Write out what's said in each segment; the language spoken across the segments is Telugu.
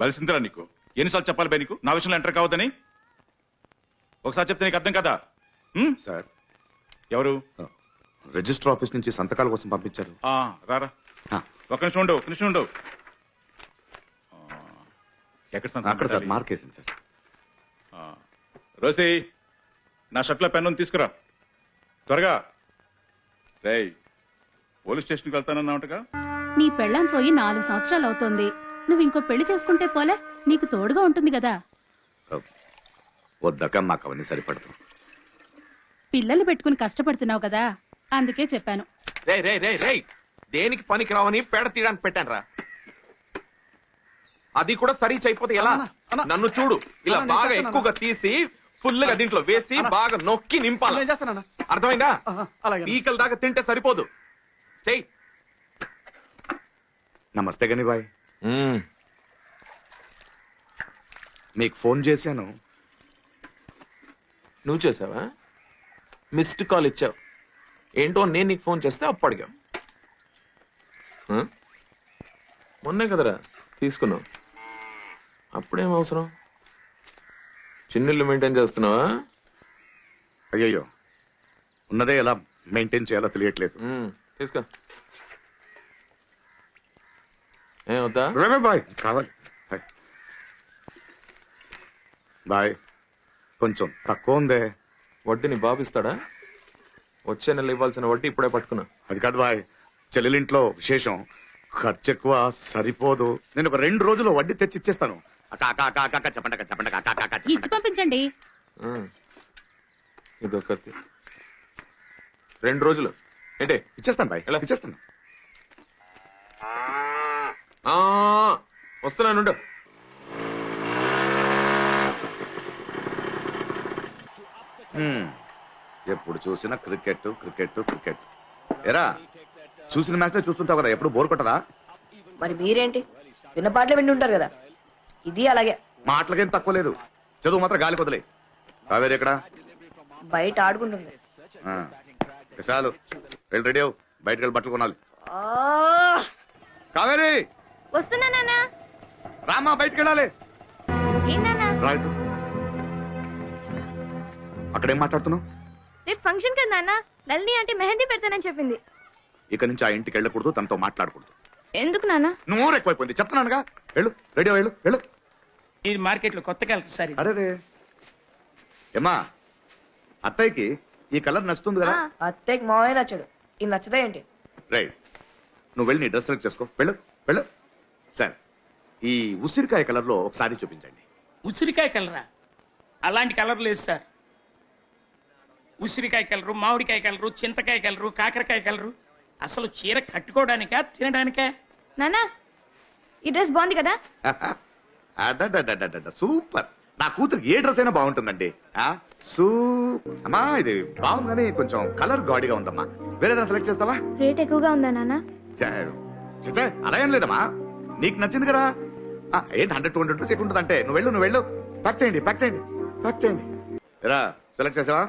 బలిసిందిరా నీకు. ఎన్నిసార్లు చెప్పాలి బై నీకు నా విషయంలో ఎంటర్ కావద్దని? ఒకసారి చెప్తే నీకు అర్థం కదా? సార్, ఎవరు? రిజిస్టర్ ఆఫీస్ నుంచి సంతకాల కోసం పంపించారు. రారా. ఆ. ఒక నిమిషం ఉండు, ఒక నిమిషం ఉండు. ఎక్కడ సంతకం అక్కడ సార్ పెట్టాలి? మార్క్ వేసింది సార్. రోసి, నా షర్ట్లో పెన్ను తీసుకురా త్వరగా. రేయ్, పోలీస్ స్టేషన్కి వెళ్తానన్నావుగా? నీ పెళ్ళాం పోయి 4 సంవత్సరాలు అవుతోంది. నువ్వు ఇంకో పెళ్లి చేసుకుంటే పోలే, నీకు తోడుగా ఉంటుంది కదా. వద్దక మాకు అవన్నీ సరిపడదు. పిల్లలు పెట్టుకుని కష్టపడుతున్నావు కదా, అందుకే చెప్పాను. రే రే రే రే దేనికి పనికి రావని పేడ తీయడానికి పెట్టాను రా. అది కూడా సరి అయిపోతే ఎలా? నన్ను చూడు, ఇలా బాగా ఎక్కువగా తీసి ఫుల్ గా దీంట్లో వేసి బాగా నొక్కి నింపాలి. అర్థమైందా? పీకల దాకా తింటే సరిపోదు. చెయ్యి. నమస్తే గని బాయ్, మీకు ఫోన్ చేశాను. నువ్వు చేసావా? మిస్డ్ కాల్ ఇచ్చావు. ఏంటో నేను నీకు ఫోన్ చేస్తే అప్పు అడిగావు. మొన్నే కదరా తీసుకున్నావు, అప్పుడేం అవసరం? చిన్నిళ్ళు మెయింటైన్ చేస్తున్నావా? అయ్యయ్యో, ఉన్నదే ఎలా మెయింటైన్ చేయాలో తెలియట్లేదు. తీసుకో. ఏమవుతా బాయ్ కావాలి బాయ్, కొంచెం తక్కువ ఉందే. వడ్డీ నీ బాబు ఇస్తాడా? వచ్చే నెల ఇవ్వాల్సిన వడ్డీ ఇప్పుడే పట్టుకున్నా. అది కాదు బాయ్, చెల్లెలింట్లో విశేషం, ఖర్చు ఎక్కువ సరిపోదు. నేను ఒక 2 రోజుల్లో వడ్డీ తెచ్చి ఇచ్చేస్తాను. చెప్పండి. ఇచ్చి పంపించండి. ఇదొకటి 2 రోజులు ఏంటే? ఇచ్చేస్తాను బాయ్, ఎలా? ఇచ్చేస్తాను. వస్తున్నాను. ఎప్పుడు చూసినా క్రికెట్ క్రికెట్ క్రికెట్. ఎరా, చూసిన మ్యాచ్ చూస్తుంటావు కదా, ఎప్పుడు బోర్ కొట్టదా? మరి మీరేంటి, విన్న పాటలు విండి ఉంటారు కదా, ఇది అలాగే. మాటలకేం తక్కువ లేదు, చదువు మాత్రం గాలి కొదలే. కావేరి ఎక్కడ? బయట ఆడుకుంటుంది. చాలు, వెళ్ళి రెడీ అవు, బయటకు వెళ్ళి బట్టలు కొనాలి. కావేరి వస్తున్నా నాన్నా. రామా, బయటకు వెళ్ళాలి. రైట్. అక్కడేం మాట్లాడుతున్నావు? రేపు ఫంక్షన్ కదా నాన్న, నల్ని అంటే మెహందీ పెడతానని చెప్పింది. ఇక నుంచి ఆ ఇంటికి వెళ్ళకూడదు, తనతో మాట్లాడకూడదు. ఎందుకు నాన్న? నూరు ఎక్కువైపోయింది చెప్తున్నానుగా. వెళ్ళు, రెడీ వెళ్ళు వెళ్ళు. ఇది మార్కెట్ లో కొత్త కలర్ సార్. అరే రే ఏమా, అత్తయ్యకి ఈ కలర్ నచ్చుతుంది కదా? అత్తయ్యకి మావే నచ్చాడు, ఇది నచ్చదా ఏంటి? రైట్, నువ్వు వెళ్ళి నీ డ్రెస్ సెలెక్ట్ చేసుకో. వెళ్ళు వెళ్ళు. సార్, ఈ ఉసిరికాయ కలర్ లో ఒకసారి చూపించండి. ఉసిరికాయ కలరా? అలాంటి కలర్ లేదు సార్. ఉసిరికాయ కలరు, మామిడికాయ కలరు, చింతకాయ కలరు, కాకరకాయ కలరు. అసలు చీర కట్టుకోవడానికా తినడానికా? నానా, ఈ డ్రెస్ బాగుంది కదా? సూపర్. నా కూతురికి ఏ డ్రెస్ అయినా బాగుంటుందండి. అమ్మా, ఇది బాగుంది కానీ కొంచెం కలర్ గాడిగా ఉందమ్మా. వేరేదైనా సెలెక్ట్ చేస్తావా? రేట్ ఎక్కువగా ఉందా నాన్న? అలా ఏం లేదమ్మా, నీకు నచ్చింది కదా. ఏంటి 100-200 రూపీస్ ఎక్కువ ఉంటుంది అంటే. నువ్వు వెళ్ళు. ప్యాక్ చేయండి. ఎరా, సెలెక్ట్ చేసావా?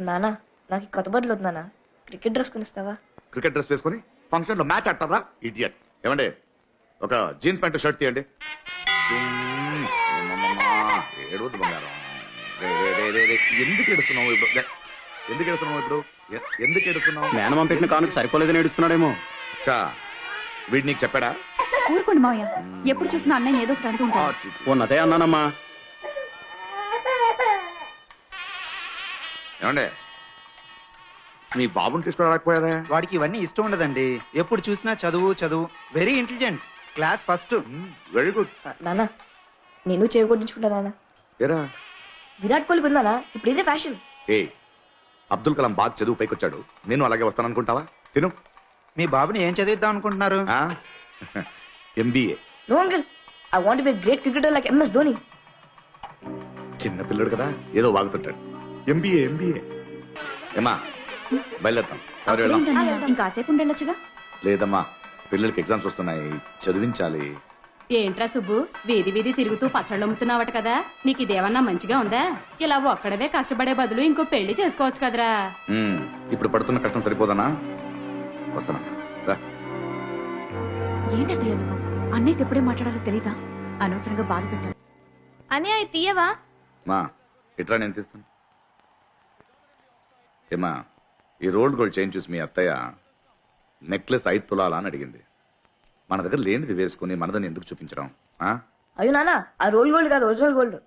నానా, నాకు కొత్త బదులు వద్దు నాన్న, క్రికెట్ డ్రెస్ కొనిస్తావా? క్రికెట్ డ్రెస్ వేసుకుని ఫంక్షన్ లో మ్యాచ్ ఆడతారా ఇడియట్? ఏమండి, ఒక జీన్స్ ప్యాంట్ షర్ట్ తీయండి. ఏడవద్దు బంగారం. ఎందుకు ఎడుతున్నావు ఇప్పుడు? మేనమామ పెట్టిన కానుక సరిపోలేదని ఏడుస్తున్నాడేమో. చా, వీడు నీకు చెప్పాడా? ఊరుకోండి మావయ్య, ఎప్పుడు చూసినా అన్నయ్య ఏదో ఒకటి అనుకుంటా. ఉన్నదే అన్నానమ్మా. ఏమండే, మీ బాబుని తీసుకురాకపోయారా? వాడికి ఇవన్నీ ఇష్టం ఉండదండి, ఎప్పుడు చూసినా చదువు. Very intelligent, class first. Very good. నానా, నేను చేకొట్టించుకుంటా నాన్న. ఏరా, విరాట్ కోహ్లీ ఉందానా, ఇప్పుడు ఇదే ఫ్యాషన్. ఏ, అబ్దుల్ కలాం బాగా చదువు పైకొచ్చాడు, నేను అలాగే వస్తాను అనుకుంటావా? తిను. మీ బాబుని ఏం చదివిద్దాం అనుకుంటున్నారు? MBA. No uncle, I want be great cricketer like MS Dhoni. చిన్న పిల్లడు కదా, ఏదో వాగుతుంటాడు. MBA. ఏమా, బయలుదేరుతాం. ఇంకాసేపు ఉండొచ్చుగా. లేదమ్మా, పిల్లలకి ఎగ్జామ్స్ వస్తున్నాయి, చదివించాలి. ఏంట్రా సుబ్బు, వీధి తిరుగుతూ పచ్చళ్ళు అమ్ముతున్నావట కదా, నీకు ఇదేమన్నా మంచిగా ఉందా? ఇలా ఒక్కడవే కష్టపడే బదులు ఇంకో పెళ్లి చేసుకోవచ్చు కదరా. ఇప్పుడు పడుతున్న కష్టం సరిపోదనా? వస్తానా? ఏంటయ్యా నువ్వు, అన్నయ్యకి ఎప్పుడే మాట్లాడాలో తెలీదా? అనవసరంగా బాధ పెట్టాను. అని అవి తీయవా? మా ఇట్రా నేను తీస్తాను. ఏమా ఈ రోల్డ్ గోల్డ్ చైన్ చూసి మీ అత్తయ్య నెక్లెస్ 5 తులాలా అని అడిగింది. మన దగ్గర లేనిది వేసుకుని మనదని ఎందుకు చూపించడం? ఆ? అయ్యో నాన్న, ఆ రోల్ గోల్డ్ కాదు, ఒరిజినల్ గోల్డ్.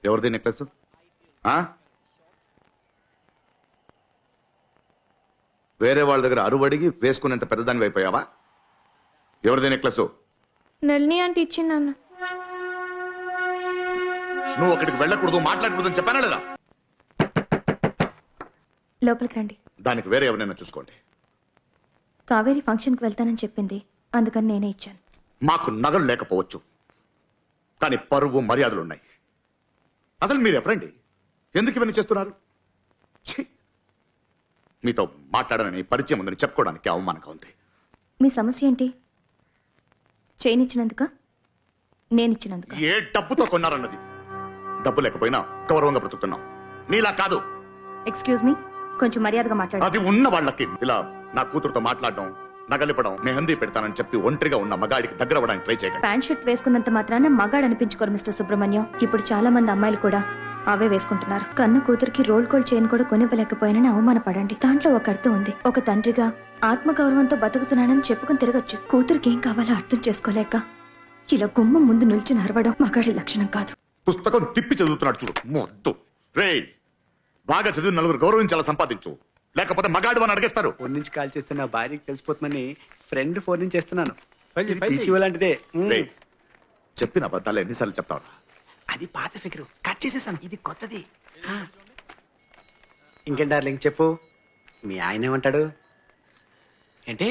ఎవరిది నెక్లెస్? ఆ? వేరే వాళ్ళ దగ్గర అరువడిగి వేసుకునేంత పెద్దదాన్ని అయిపోయావా? ఎవరిది నెక్లెస్? నళిని అంటే ఇచ్చింది నాన్న. నువ్వు అక్కడికి వెళ్ళకూడదు, మాట్లాడకూడదు అని చెప్పానా లేదా? లోపలికి రండి. దానికి వేరే ఎవరైనా చూసుకోండి. కావేరి ఫంక్షన్కి వెళ్తానని చెప్పింది, అందుకని నేనే ఇచ్చాను. మాకు నగలు లేకపోవచ్చు, కానీ పరువు మర్యాదలు ఉన్నాయి. అసలు మీరు ఎవరండి? ఎందుకు ఇవన్నీ చేస్తున్నారు? ఛీ! మీతో మాట్లాడనని పరిచయం ఉందని చెప్పుకోవడానికి అవమానంగా ఉంది. మీ సమస్య ఏంటి? చైన్ ఇచ్చినందుక, నేనిచ్చినందుక? ఏ డబ్బుతో కొన్నారన్నది. డబ్బు లేకపోయినా గౌరవంగా బ్రతుకుతున్నాం. నీలా కాదు. ఎక్స్క్యూజ్ మీ, కొంచెం మర్యాదగా మాట్లాడు. అది ఉన్న వాళ్ళకి ఇలా నా కూతురుతో మాట్లాడడం, నగలిపడం, మెహందీ పెడతానని చెప్పి ఒంటరిగా ఉన్న మగాడికి దగ్గర అవ్వడానికి ట్రై చేయకండి. ప్యాంట్ షర్ట్ వేసుకున్నంత మాత్రాన మగాడు అనిపించుకోరు మిస్టర్ సుబ్రహ్మణ్యం. ఇప్పుడు చాలా మంది అమ్మాయిలు కూడా అవే వేసుకుంటున్నారు. కన్న కూతురికి రోల్ గోల్డ్ చైన్ కూడా కొనివ్వలేకపోయానని అవమానపడండి. దాంట్లో ఒక అర్థం ఉంది. ఒక తండ్రిగా ఆత్మగౌరవంతో బతుకుతున్నానని చెప్పుకుని తిరగచ్చు. కూతురికి ఏం కావాలో అర్థం చేసుకోలేక ఇలా గుమ్మం ముందు నిల్చుని అరవడం మగాడి లక్షణం కాదు. పుస్తకం తిప్పి చదువుతున్నాడు చూడు మొద్దు. రే, బాగా చదివి నలుగురు గౌరవించాలా సంపాదించు, లేకపోతే మగాడు అని అడిగేస్తారు. ఫోన్ నుంచి కాల్ చేస్తే నా భార్యకి తెలిసిపోతుందని ఫ్రెండ్ ఫోన్ నుంచి చేస్తున్నాను. లాంటిదే. రేయ్, చెప్పిన అబద్ధాలు ఎన్నిసార్లు చెప్తావు? అది పాత ఫిగర్ కట్ చేసేసాను, ఇది కొత్తది. ఇంకేం డార్లింగ్ చెప్పు, మీ ఆయన ఏమంటాడు? ఏంటి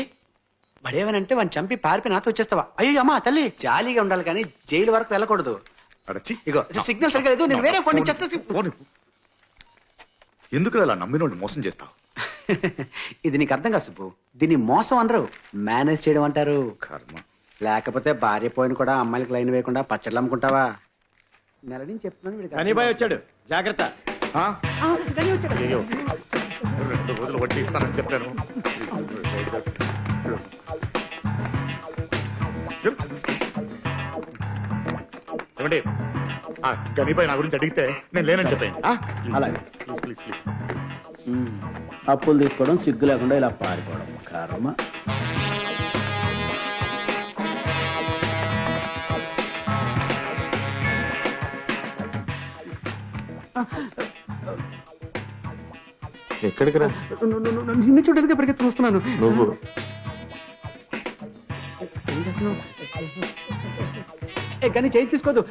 వాడేమనంటే వాడిని చంపి పారిపోయి నాతో వచ్చేస్తావా? అయ్యో అమ్మా తల్లి, జాలీగా ఉండాలి కానీ జైలు వరకు వెళ్ళకూడదు. అడచి ఇగో సిగ్నల్ సరిగా లేదు, నేను వేరే ఫోన్ నుంచి చెప్తా. ఎందుకు అలా నమ్మినోళ్ళు మోసం చేస్తావు? ఇది నీకు అర్థం కాదు సుబ్బు, దీన్ని మోసం అనరు, మేనేజ్ చేయడం అంటారు. కర్మ. లేకపోతే భార్య పోయిన కూడా అమ్మాయిలకు లైన్ వేయకుండా పచ్చళ్ళు అమ్ముకుంటావా? నెల నుంచి చెప్తున్నాను వీడికి. కనీబాయ్ వచ్చాడు, జాగ్రత్త. ఆ? అయ్యో, 2 రోజులు వడ్డీ ఇస్తానని చెప్పాను. ఏమండి, గనీబాయ్ నా గురించి అడిగితే నేను లేనని చెప్పాను. అలాగే. Please please please. అప్పులు తీసుకోవడం సిగ్గు లేకుండా ఇలా పారిపోవడం కర్మ. ఎక్కడికి రా? నిన్ను చూడడానికి పరిగెత్తుకు వస్తున్నాను. నువ్వు ఏం చేస్తున్నావు? కానీ చేయి తీసుకోదు,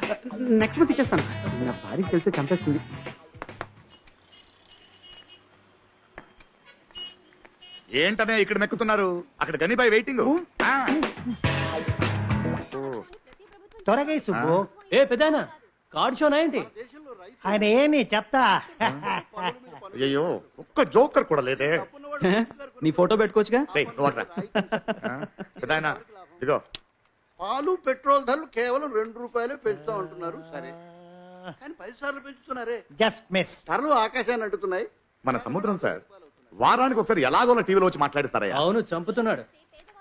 నెక్స్ట్ మంత్ ఇచ్చేస్తాను. నా భార్యకి తెలిస్తే చంపేస్తుంది. ఏంటనే ఇక్కడ మెక్కుతున్నారు? అక్కడ గనీబాయ్ వెయిటింగ్. త్వరగా సుబ్బు. ఏ పెదానా కార్డ్ షోనా ఏంటి? ఆయన ఏమి చెప్తా. అయ్యో, ఒక్క జోకర్ కూడా లేదే. నీ ఫోటో పెట్టుకోవచ్చుగా. రేయ్, నువ్వు అక్కడ. పెదాయనా, ఇదిగో. పాలు పెట్రోల్ ధరలు కేవలం 2 రూపాయలే పెంచుతా ఉంటున్నారు. సరే, కానీ 10 సార్లు పెంచుతున్నారే. Just miss. ధరలు ఆకాశాన్ని అంటున్నాయి. మన సముద్రం సార్ వారానికి ఒకసారి ఎలాగోలా టీవీలో వచ్చి మాట్లాడిస్తారయ్యా. అవును, చంపుతున్నాడు.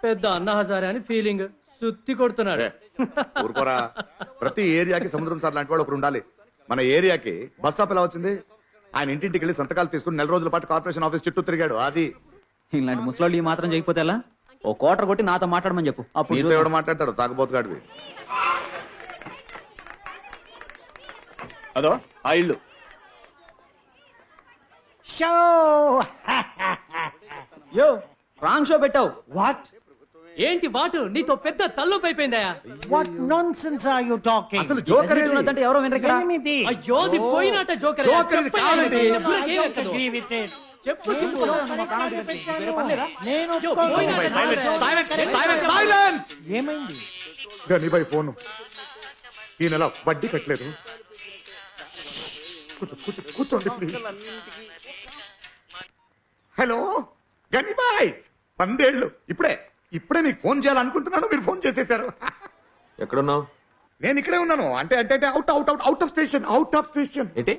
పెద్ద అన్న హజారే అని ఫీలింగ్, సుత్తి కొడుతున్నాడు. ఊరుకోరా, ప్రతి ఏరియాకి సముద్రం సార్ లాంటి వాడు ఒకరు ఉండాలి. మన ఏరియాకి బస్ స్టాప్ ఎలా వచ్చింది? ఆయన ఇంటింటికి వెళ్ళి సంతకాలు తీసుకుని 4 రోజుల పాటు కార్పొరేషన్ ఆఫీస్ చుట్టూ తిరిగాడు. అది ఇలాంటి ముసలాళ్ళు ఈ మాత్రం చేయకపోతే ఎలా? ఓ కోటర్ కొట్టి నాతో మాట్లాడమని చెప్పు. అప్పుడు మీతో ఎవడు మాట్లాడతాడు? తాగబోతుగాడివి. అదో ఆ ఇల్లు. షో. యో రాంగ్ షో పెట్టావు. వాట్ ఏంటి వాటు? నీతో పెద్ద తల్లుపు అయిపోయిందయా. What nonsense are you talking? అసలు జోకర్ ఏది? అంటే ఎవరో వినరు ఇక్కడ. ఎనిమిది. అయ్యో అది పోయినట్ట జోకర్. జోకర్ ఇది కాదండి. agree with it. చెప్పు నేను గనీబాయ్, silence, silence, silence, silence. ఏమైంది? గనీబాయ్ ఫోను ఈ నెల వడ్డీ కట్టలేదు. కూర్చోండి ప్లీజ్. హలో గనీబాయ్, 12 ఏళ్ళు. ఇప్పుడే మీకు ఫోన్ చేయాలనుకుంటున్నాను, మీరు ఫోన్ చేసేశారు. ఎక్కడున్నావు? నేను ఇక్కడే ఉన్నాను. అంటే అంటే అంటే అవుట్ ఆఫ్ స్టేషన్. ఏంటి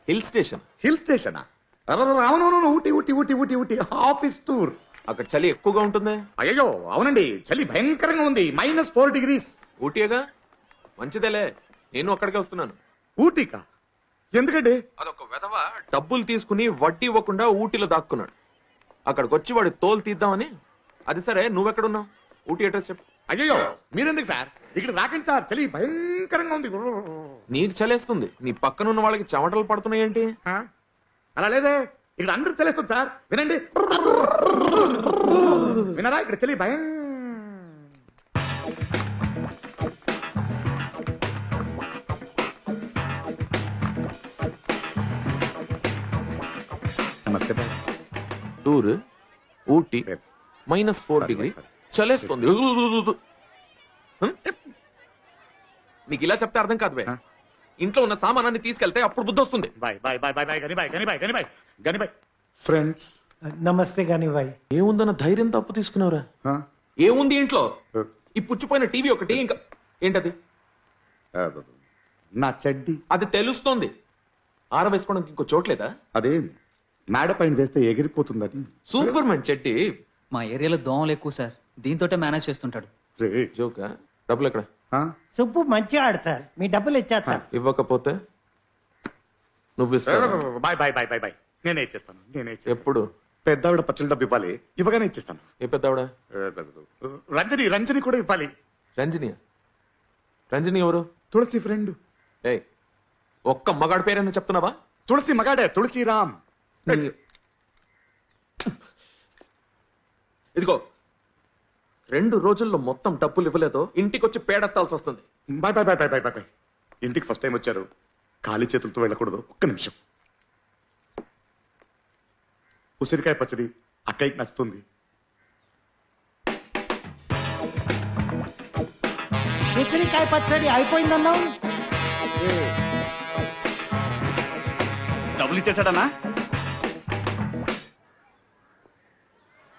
హిల్ స్టేషన్? హిల్ స్టేషనా? అవునవును, ఊటీ ఆఫీస్ టూర్. అక్కడ చలి ఎక్కువగా ఉంటుంది. అయ్యో అవునండి, చలి భయంకరంగా ఉంది, -4 degrees. ఊటీగా మంచిదేలే, నేను అక్కడికే వస్తున్నాను. ఊటీకా? ఎందుకండి? అదొక వెధవ డబ్బులు తీసుకుని వడ్డీ ఇవ్వకుండా ఊటీలో దాక్కున్నాడు. అక్కడికి వచ్చి వాడి తోలు తీద్దామని. అది సరే, నువ్వెక్కడున్నావు? ఊటీ అడ్రస్ చెప్పు. అయ్యో మీరెందుకు సార్, ఇక్కడ రాకండి సార్, చలి భయంకరంగా ఉంది. నీకు చలేస్తుంది, నీ పక్కన ఉన్న వాళ్ళకి చెమటలు పడుతున్నాయేంటి? ఆ? అలా లేదే, ఇక్కడ అందరూ చలేస్తుంది సార్. వినండి, వినరా? ఇక్కడ చలి భయం. నమస్తే బాయ్. టూర్ ఊటీ రేపు. -4 సరే, డిగ్రీ సరే. చలేస్తుంది. హ్మ్? నీకు ఇలా చెప్తే అర్థం కాదు బే. ఆ? ఇంట్లో ఉన్న సామానాన్ని తీసుకెళ్తే అప్పుడు బుద్ధి వస్తుంది. Bye bye bye bye bye గని బాయ్ గని బాయ్ గని బాయ్ గని బాయ్. ఫ్రెండ్స్. నమస్తే గాని భాయ్. ఏముందన్న ధైర్యం తప్పు తీసుకున్నావురా? ఏముంది ఇంట్లో? ఈ పుచ్చిపోయిన టీవీ ఒకటి, ఇంకా ఏంటది? నా చెడ్డి. అది తెలుస్తోంది. ఆరవేసుకోవడానికి ఇంకో చోట్లేదా? అదే మేడ పైన వేస్తే ఎగిరిపోతుందని. Super man Chetty. మా ఏరియాలో దోమలు ఎక్కువ సార్, దీంతోటే మేనేజ్ చేస్తుంటాడు. రే. జోకా? డబ్బులు ఎక్కడ? సుబ్బు మంచి ఆడు సార్, మీ డబ్బులు ఇచ్చేస్తా. ఇవ్వకపోతే నువ్వు ఇస్తావా? Bye bye bye bye bye. నేనే ఇచ్చేస్తాను, నేనే ఇచ్చేస్తాను. ఎప్పుడు? పెద్దావిడ పచ్చల డబ్బు ఇవ్వాలి, ఇవ్వగానే ఇచ్చేస్తాను. ఏ పెద్దావిడ? రంజని, రంజని కూడా ఇవ్వాలి. రంజని? రంజని ఎవరు? తులసి ఫ్రెండ్. ఏయ్, ఒక్క మగాడి పేరైనా చెప్తున్నావా? తులసి మగాడే, తులసిరామ్. ఇదిగో, 2 రోజుల్లో మొత్తం డబ్బులు ఇవ్వలేదో ఇంటికి వచ్చి పేడెత్తాల్సి వస్తుంది. Bye bye bye bye bye bye. ఇంటికి ఫస్ట్ టైం వచ్చారు, ఖాళీ చేతులతో వెళ్ళకూడదు. ఒక్క నిమిషం. ఉసిరికాయ పచ్చడి అక్కయ్యకి నచ్చుతుంది. ఉసిరికాయ పచ్చడి అయిపోయిందన్నావు. డబ్బులు ఇచ్చేసాడన్నా?